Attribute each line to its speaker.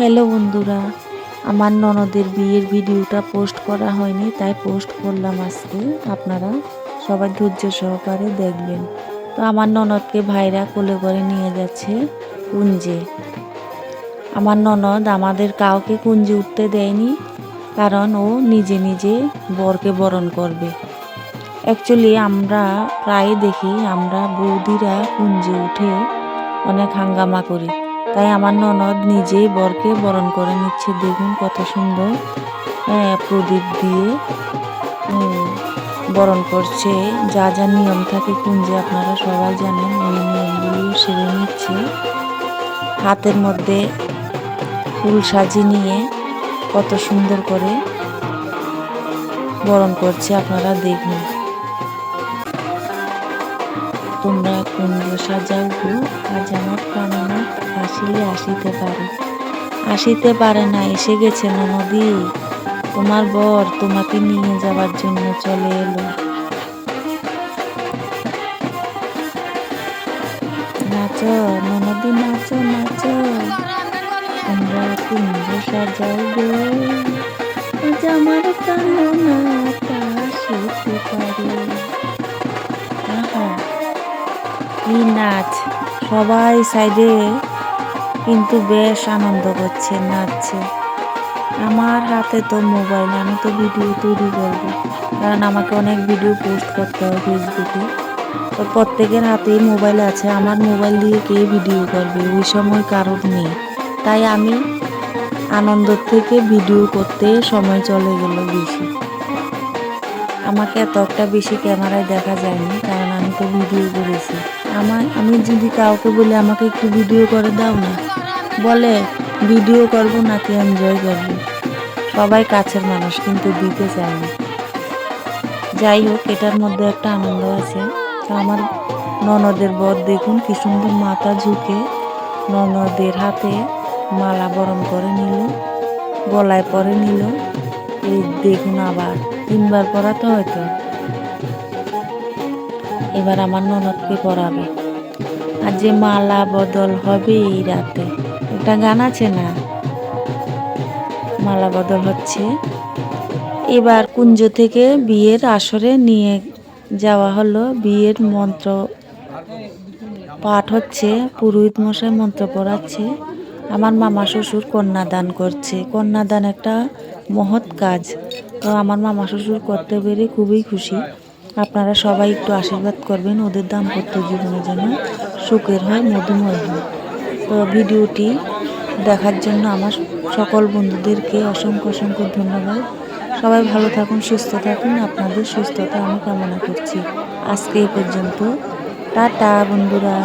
Speaker 1: Hello বন্ধুরা, আমার ননদের বিয়ের ভিডিওটা পোস্ট করা হয়নি, তাই পোস্ট করলাম আজকে। আপনারা সবাই ধৈর্য সহকারে দেখবেন। তো আমার ননদকে ভাইরা কোলে করে নিয়ে যাচ্ছে কুঞ্জে। আমার ননদ আমাদের কাউকে কুঞ্জে উঠতে দেয়নি, কারণ ও নিজে নিজে বরকে বরণ করবে। অ্যাকচুয়ালি আমরা প্রায় দেখি আমরা বৌদিরা কুঞ্জে উঠে অনেক হাঙ্গামা করি, তাই আমার ননদ নিজেই বরকে বরণ করে নিচ্ছে। দেখুন কত সুন্দর প্রদীপ দিয়ে বরণ করছে। যা যা নিয়ম থাকে কুঞ্জে আপনারা সবাই জানেন, ওই নিয়মগুলো সেরে নিচ্ছে। হাতের মধ্যে ফুল সাজিয়ে নিয়ে কত সুন্দর করে বরণ করছে, আপনারা দেখুন। তোমরা কুঞ্জ সাজাও গো, আজ আমার প্রাণনাথ আসিলে আসিতে পারে না, এসে গেছে ননদি। তোমার বর তোমাকে নিয়ে যাবার জন্য চলে এলো। নাচো ননদি, নাচো নাচো, তোমরা কুঞ্জ সাজাও গো, আজ আমার প্রাণনাথ আসিতে পারে। আহা কি নাচ! সবাই সাইডে কিন্তু বেশ আনন্দ করছে, নাচছে। আমার হাতে তো মোবাইল, আমি তো ভিডিও তৈরি করব, কারণ আমাকে অনেক ভিডিও পোস্ট করতে হয় ফেসবুকে। তো প্রত্যেকের হাতেই মোবাইল আছে, আমার মোবাইল দিয়ে কে ভিডিও করবে, ওই সময় কারোর নেই। তাই আমি আনন্দ থেকে ভিডিও করতে সময় চলে গেল বেশি। আমাকে এত একটা বেশি ক্যামেরায় দেখা যায়নি, কারণ আমি তো ভিডিও করেছি। আমি যদি কাউকে বলি আমাকে একটু ভিডিও করে দাও না, বলে ভিডিও করব নাকি এনজয় করব। সবাই কাছের মানুষ, কিন্তু দিতে চায় না। যাই হোক, এটার মধ্যে একটা আনন্দ আছে। তো আমার ননদের বর দেখুন কি সুন্দর মাথা ঝুঁকে ননদের হাতে মালা বরণ করে নিল, গলায় পরে নিল। এই দেখুন, আবার 3বার পরাতে হয়তো। এবার আমার ননদকে পরাবে, আর যে মালা বদল হবে এই রাতে, একটা গান আছে না, মালা বদল হচ্ছে। এবার কুঞ্জ থেকে বিয়ের আসরে নিয়ে যাওয়া হলো। বিয়ের মন্ত্র পাঠ হচ্ছে, পুরোহিত মশাই মন্ত্র পড়াচ্ছে। আমার মামা শ্বশুর কন্যাদান করছে। কন্যাদান একটা মহৎ কাজ, তো আমার মামা শ্বশুর করতে পেরে খুবই খুশি। আপনারা সবাই একটু আশীর্বাদ করবেন, ওদের দাম্পত্য জীবনের জন্য সুখের হয়, মধুময় হয়। তো ভিডিওটি দেখার জন্য আমার সকল বন্ধুদেরকে অসংখ্য অসংখ্য ধন্যবাদ। সবাই ভালো থাকুন, সুস্থ থাকুন। আপনাদের সুস্থতা আমি কামনা করছি। আজকে এই পর্যন্ত, টাটা বন্ধুরা।